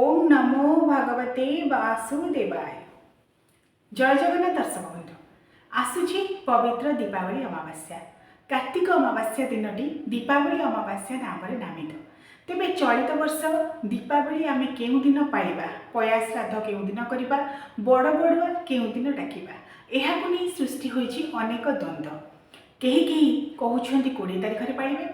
ओम नमो भगवते वासुदेवाय। जय जगन्नाथ दर्शक बंधु, आसुची पवित्र दीपावली अमावास्या। कार्तिक अमावास्या दिनटी दीपावली अमावास्या नाम नामित। तेबे चलित वर्ष दीपावली आमे केउ दिन पाइबा, पया श्राद्ध केउ दिन करिबा, बड़ बड़ुआ केउ दिन डाकिबा, एहाकु नै सृष्टि होइछि अनेक द्वंद्व। केही केही कहउछन्ति 20 तारिख रे पाइबे,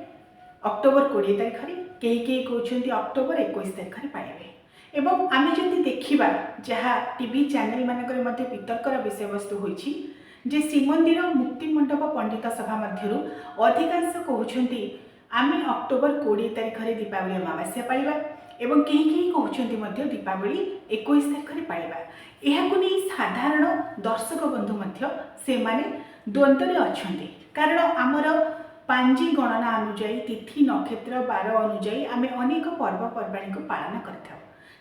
अक्टोबर 20 तारिख रे, केही केही कहउछन्ति अक्टोबर 21 तारिख रे पाइबे। एवं आमे जदि देखिबा जहाँ टीवी चैनल मानकर मध्य वितर्कर विषय वस्तु होइछि जे श्रीमंदिर मुक्ति मंडप पंडित सभा मध्यरु अधिकांश कहउछन्ति आमे अक्टोबर 20 तारिख रे दीपावली अमावास्या पाइबा एवं केही केही कहउछन्ति मध्य दीपावली 21 तारिख रे पाइबा। एहाकु नै साधारण दर्शक बंधु मध्य से माने द्वंद्व रे अछन्ति, कारण आमर पांजी गणना अनुजाई तिथि नक्षत्र बार अनुजाई आमे अनेक पर्वपर्वाणी को पालन करथाउ।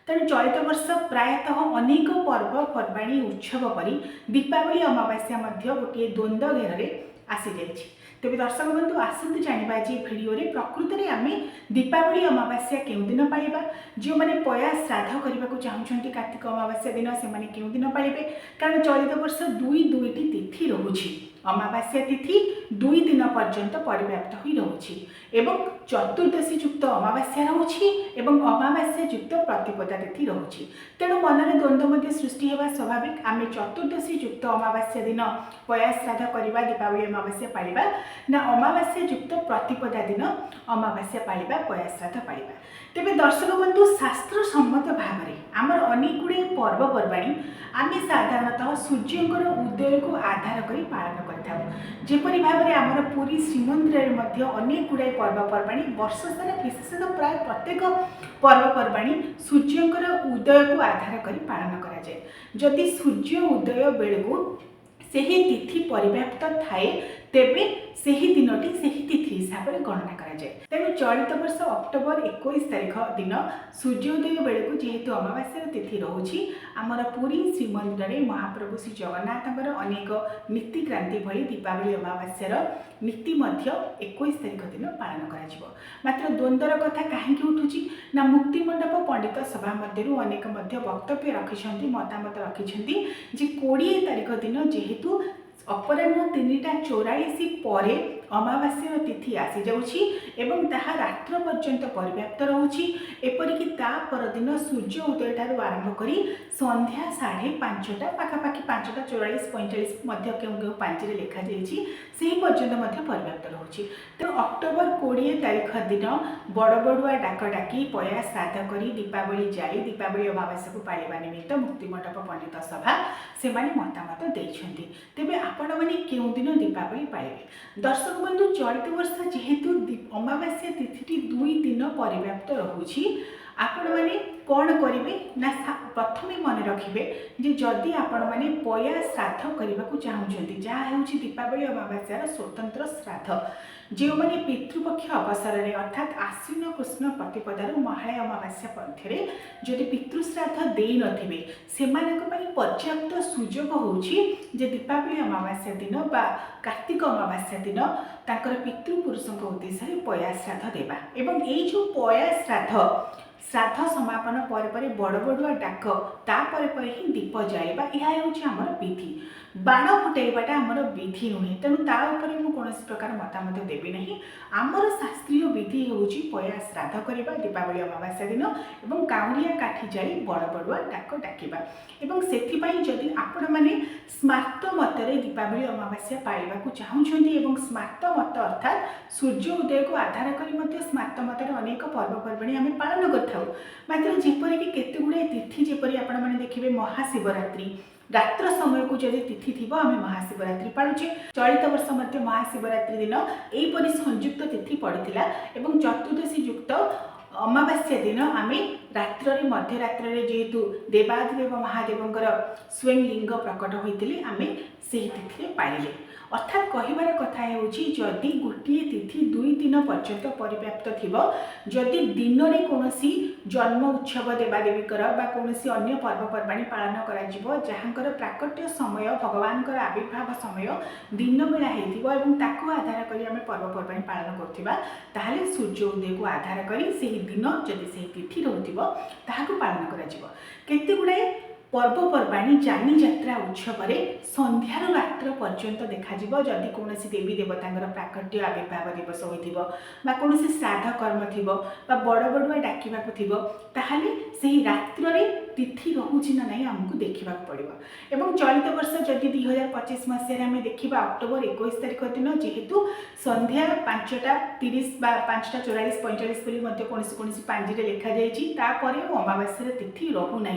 तेणु चलित वर्ष प्रायतः अनेक पर्वपर्वाणी उत्सव परी दीपावली अमावास्या मध्य गोटे द्वंद्व घेर आसी जाइछि। तेबे दर्शक बंधु आसंतु जानिबा आज भिडियो रे प्रकृत रे आमे दीपावली अमावास्या केउ दिन पाइबा, जो माने पया श्राद्ध करबा को चाहुछन्ति कार्तिक अमावास्या दिन से माने केउ दिन पाइबे। कारण चलित वर्ष दुईटी तिथि रहुछि, अमावास्या तिथि 2 दिन पर्यंत परिव्याप्त होई रहुछि एवं चतुर्दशी युक्त अमावास्या रहुछि एवं अमावास्या युक्त प्रतिपदा तिथि रहुछि। तेणु मनरे द्वंद्व मध्ये सृष्टि हेबा स्वाभाविक। आमे चतुर्दशी युक्त अमावास्या दिन पया श्राद्ध करबा, दीपावली अमावास्या पाइबा ना अमावास्या युक्त प्रतिपदा दिन अमावास्या पाइबा, पया श्राद्ध पाइबा। तेबे दर्शक बंधु शास्त्र सम्मत भाव में आमर अनेक गुड़े पर्वपर्वाणी आमे साधारणतः सूर्यंकर उदय को आधार करी पालन करथाउ। जेपरि भाव में आमर पुरी श्रीमंदिर में अनेक गुड़ाए पर्वपर्वाणी वर्ष सारा विशेषतः प्राय प्रत्येक पर्वपर्वाणी सूर्यंकर उदय को आधार करी पालन करा जाए। जदि सूर्य उदय बेलू सेही तिथि परिव्याप्त थाए तेबे सेही दिनटी सेही तिथि हिसाब से गणना करा जाए। तेणु चलित वर्ष अक्टोबर 21 तारिख दिन सूर्योदय बेलू जेहेतु अमावास्या तिथि रहुछि, आमर पुरी श्रीमंदिर में महाप्रभु श्री जगन्नाथଙ୍କର अनेक नीतिक्रांति भली दीपावली अमावास्यार नीति मध्य 21 तारिख दिन पालन करा जिवो। मात्र द्वंद्वर कथा काहेकि उठुछि ना मुक्ति मंडप पंडित सभा मध्यरु अनेक मध्य वक्तव्य रखिछन्ति, मतामत रखिछन्ति जे 20 तारिख दिन जेहेतु अपराह्न 3:44 पर अमावास्या तिथि आसी जाउछि एवं ताहा रात्र पर्यंत परिव्याप्त रहुछि। एपरिक ता परदिन सूर्य उदय ठारू आरंभ करी संध्या 5:30 पाखापाखि 5:44-45 मध्य केउ पांचरे लेखा जाइछि सेही पर्यंत मध्य परिव्याप्त रहुछि। तो अक्टोबर 20 तारिख दिन बड़ बड़ुआ डाक डाकी पया श्राद्ध करी दीपावली जाई दीपावली अमावास्या को पालिबा निमित्त मुक्ति मंडप पंडित सभा से माने मतामत दैछन्ति। तेबे आपण माने केउ दिन दीपावली पाइबे। दर्शक बंधु चलित वर्ष जेहेतु अमावास्या तिथि 2 दिन परिव्याप्त रहुछि, आपण माने कौन करेंगे ना प्रथमे मन रखिए जे जदि आपण माने पया श्राद्ध करने को चाहते जहाँ हूँ दीपावली अमावास्यार स्वतंत्र श्राद्ध जो मैंने पितृपक्ष अवसर में अर्थात आश्विन कृष्ण प्रतिपदार महालय अमावास्या पक्षे जदि पितृश्राद्ध दे नथिबे सेमानक पई पर्याप्त सुजोग होउछि जे दीपावली अमावास्या दिन बा कार्तिक अमावास्या दिन तांकर पितृपुरुषक उद्देश्य पया श्राद्ध देबा एवं एई जो पया श्राद्ध समापन पर बड़ बड़ुआ डाक तापर ही दीप जाइबा यह हूँ विधि। बाण फुटाइबाटा आमर विधि नुहे, तेणु तापर कौन प्रकार मतामत देवी नहीं। आमर शास्त्रीय विधि हूँ पया श्राद्ध करवा दीपावली अमावास्या दिन और काउरिया काठी जाई बड़ बड़ुआ डाक डाकिबा एवं सेथिपाई जदि आपण माने स्मार्त मतरे दीपावली अमावास्या पाइबा को चाहुछन्ति एवं स्मार्त मत अर्थात सूर्य उदय को आधार करी मध्य स्मार्त मतरे अनेक पर्वपर्वाणी आमे पालन करथाउ। मात्र जेपरि कि केते गुडे तिथि जेपरि आपण माने देखिबे महाशिवरात्रि रात्र समय को जदि तिथि थी आम महाशिवरात्रि पालुचे। चलित वर्ष मध्य महाशिवरात्रि दिन एपरी संयुक्त तिथि पड़ता एवं चतुर्दशी युक्त अमावास्या दिन आम रात्र मध्यरात्र जेहेतु देवाधिदेव महादेवंकर स्वयं लिंग प्रकट होते आम से तिथि पाइले। अर्थात कहबार कथा होची जदि गोटे तिथि 2 दिन पर्यंत परिव्याप्त थिबो जदि दिन में कौनसी जन्म उत्सव देवादेवीकर बा कौनसी अन्य पर्वपर्वाणी पालन करा जिवो जहाँकर प्राकट्य समय भगवान आविर्भाव समय दिन बेला होइथिबो एवं ताको आधार करी आमे पर्वपर्वाणी पालन करथिबा ताहाले सूर्य उदय को आधार करी सेही दिन जदि सेही तिथि रहथिबो ताहाको पालन करा जिवो केते गुडाए पर्वपर्वाणी जानी जात्रा उत्सव संध्यार रात्र पर्यंत देखा जदि कौन देवी देवता प्राकट्य आविर्भाव दिवस हो कौन श्राद्ध कर्म थी बड़ बड़ुआ डाकवा ताहले से रात्र तिथि रोचे ना ना आमको देखा पड़ो एवं चलित वर्ष जदि 2025 मसीह देखा अक्टोबर 21 तारिख दिन जेहेतु संध्या 5:30 बा 5:44 45 कौन पांजी लिखा जापर अमावास्या तिथि रोना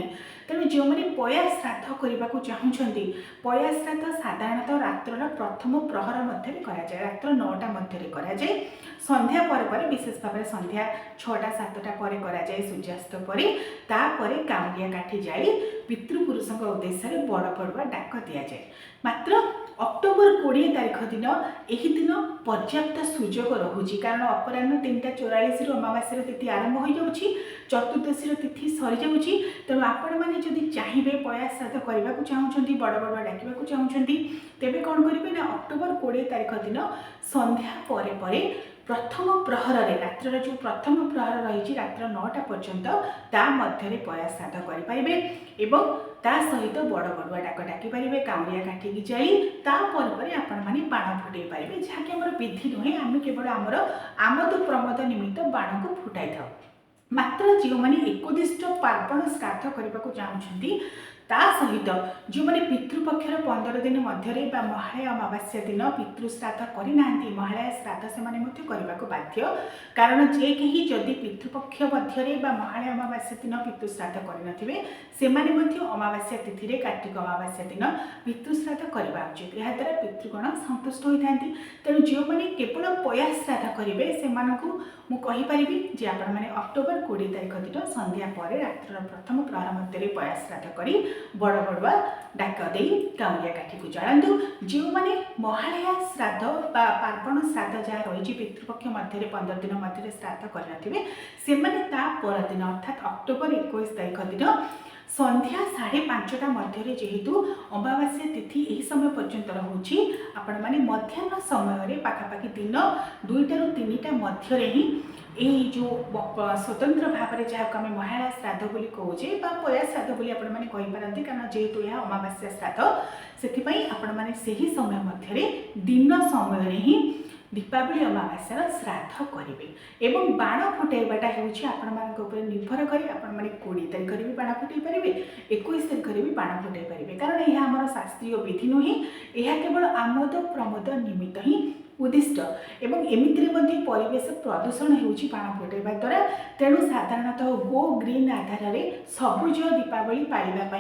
तेणु जो मैंने पया श्राद्ध करने को चाहते पया श्राद्ध साधारणतः रात्र प्रथम प्रहर मध्य कराए रात्र 9टा मध्य कराए संध्या पर विशेष भाव में संध्या 6टा 7टा पर कराए सूर्यास्त पर तापर काउरिया काठी जाई पितृपुरुषों उद्देश्य बड़ बड़ुआ डाक दि जाए मात्र अक्टोबर 20 तारिख दिन यह दिन पर्याप्त सुजोग रोचे कारण अपराह्न 3:44 अमावास्या तिथि आरंभ हो जाऊँगी चतुर्दशी तिथि सरी जाऊँगी तेणु आपण मैंने जदि चाहिए पया श्राद्ध करने को चाहते बड़ बड़ुआ डाकवा चाहते तेरे कौन करेंगे ना अक्टोबर 20 तारिख दिन संध्या पर प्रथम प्रहर रात्र जो प्रथम प्रहर रही रात्र 9टा पर्यंत ता मध्य पया श्राद्ध करेंगे एवं ता सहित बड़ बड़ुआ डाक डाकी पारे काउरिया काठी की जाई तापर आपण मैंने बाण फुटे पारे जहाँकि आम विधि नुहे आम केवल आमर आमद प्रमोद निमित्त बाण को फुटाई था मात्र जो मैंने एकदिष्ट पार्वण श्राद्ध करने को चाहते ता सहित जो मैंने पितृपक्षर 15 दिन मध्य महालय अमावास्या दिन पितृश्राद्ध करना महालय श्राद्ध से करने को बाध्य कारण जे कहीं जदि पितृपक्ष मध्य महालय अमावास्या दिन पितृश्राद्ध करें से अमावास्या तिथि कार्तिक अमावास्या दिन पितृश्राद्ध करवा उचित यह द्वारा पितृगण संतुष्ट होता तेणु जो मैंने केवल पया श्राद्ध करेंगे से मुझे जे आपण मैंने अक्टोबर 20 तारिख दिन संध्या पर रात्र प्रथम प्रहर मध्य पया श्राद्ध कर बड़ बड़ुआ डाक दे काउरिया काठी को जलांतु जो मैंने महालया श्राद्ध पार्वण श्राद्ध जहाँ रही पितृपक्ष मध्य 15 दिन मध्य श्राद्ध करें से परदिन अर्थात अक्टोबर 21 तारिख दिन संध्या 5:30 मध्य जेहेतु अमावास्या तिथि यही समय पर्यंत रोचे आपण मैंने मध्याह्न समय पाखापाखि दिन 2टा ରୁ 3टा मध्य ही यही जो स्वतंत्र भाव में जहाँ आम महालया श्राद्ध बोली कहे पया श्राद्ध बोली आपण मैंने कहींपारती कारण जेहेतु यह अमावास्या श्राद्ध से आपण मैंने सही समय मध्य दिन समय ही दीपावली अमावास्या श्राद्ध करेंगे एवं बाण फुटाइबाटा होपर निर्भर करें आपण मैंने 20 तारिख भी बाण फुटाई पारे 21 तारिख भी बाण फुटाई पारे कारण यह आम शास्त्रीय विधि नुहे यह केवल आमोद प्रमोद निमित्त ही उद्दिष्ट एवं एमितिरे परिवेश प्रदूषण होउछि बाण फुटाइबा द्वारा तेणु साधारणतः गो ग्रीन आधार में सबुज दीपावली पालिबा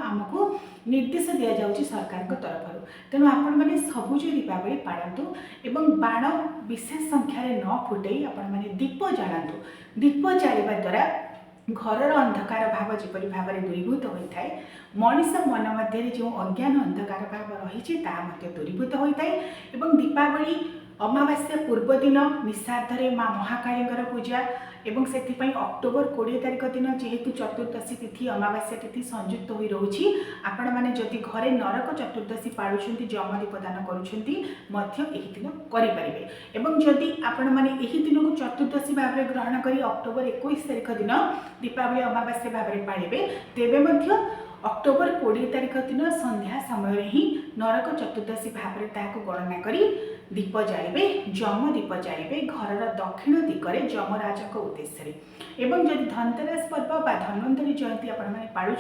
आमको निर्देश दि जाउछि सरकार तरफ तेणु आपण मैंने सबुज दीपावली पालतु एवं बाण विशेष संख्यार न फुटाई आपण मैंने दीप जलातु दीप जालिबा द्वारा घर अंधकार भाव जिपरि भाव में दूरीभूत होता है मनीष मन मध्य जो अज्ञान अंधकार भाव रही दूरीभूत होता है एवं दीपावली अमावास्या पूर्व दिन निशार्धे माँ महाकाली पूजा एवं से अक्टोबर 20 तारिख दिन जेहेतु चतुर्दशी तिथि अमावास्या तिथि संयुक्त हो रही आपण मैंने जदि घरे नरक चतुर्दशी पालुंट जमदीप दान करुँच करें एवं जदि आपण मैंने यही दिन को चतुर्दशी भाव में ग्रहण कर अक्टोबर 21 तारिख दिन दीपावली अमावास्या भाव में पालिबे तेबे अक्टोबर 20 तारिख दिन संध्या समय ही नरक चतुर्दशी भाव में गणना करी दीप जालिबे जम दीप जालिबे घर दक्षिण दिगरे जमराज उद्देश्य एवं जदि धनतेरस पर्व बा धन्वंतरी जयंती आपण पालुंट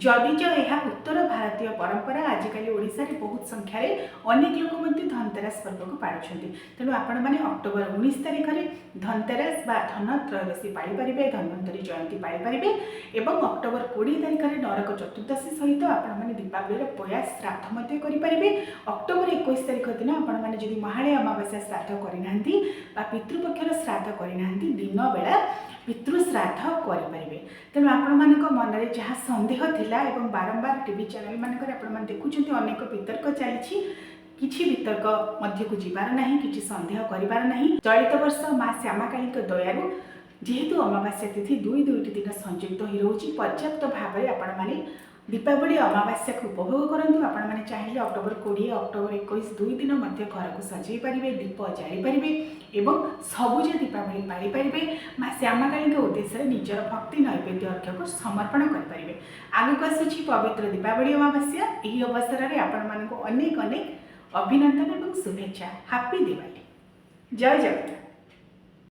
जदि यह उत्तर भारतीय परंपरा आजिकल ओडिशा रे बहुत संख्यार अनेक लोक धनतेरस पर्व को पालुंट तेणु आपण मैंने अक्टोबर 19 तारिख में धनतेरस बा धन त्रयोदशी पालिपारे धन्वंतरी जयंती पालिपारे एवं अक्टोबर 20 तारिख में नरक चतुर्दशी सहित आपण मैंने दीपावली पया श्राद्ध करेंगे अक्टोबर 21 तारिख दिन आपण मैंने जदि महालया अमावास्या श्राद्ध करना पितृपक्षर श्राद्ध करना दिन बेला पितृश्राद्ध करेंगे तेणु आपण मान मन में जहाँ सन्देह थिला एवं बारंबार टीवी चैनल मानक देखुं अनेक वितर्क चली किछि वितर्क मध्यकु जीवार नाही, किछि संदेह करिवार नाही। चलित वर्ष माँ श्यामाकाली दयालु जेहेतु अमावास्या तिथि दुई दुईटी दिन संयुक्त हो रोचे पर्याप्त भाव में आपण मैंने दीपावली अमावास्या को उपभोग करूँ। आपण मैंने चाहिए अक्टोबर 20 अक्टोबर 21 दुई दिन घर को सजई पारे, दीप जारी पारे एवं सबुज दीपावली पाली पारे। माँ श्यामाकाली उद्देश्य निजर भक्ति नैवेद्य अर्घ्य को समर्पण करें। आगक आसूची पवित्र दीपावली अमावास्या। यही अवसर में आपण मानक अनेक अनेक अभिनंदन और शुभेच्छा। हैप्पी दिवाली। जय जगन्नाथ।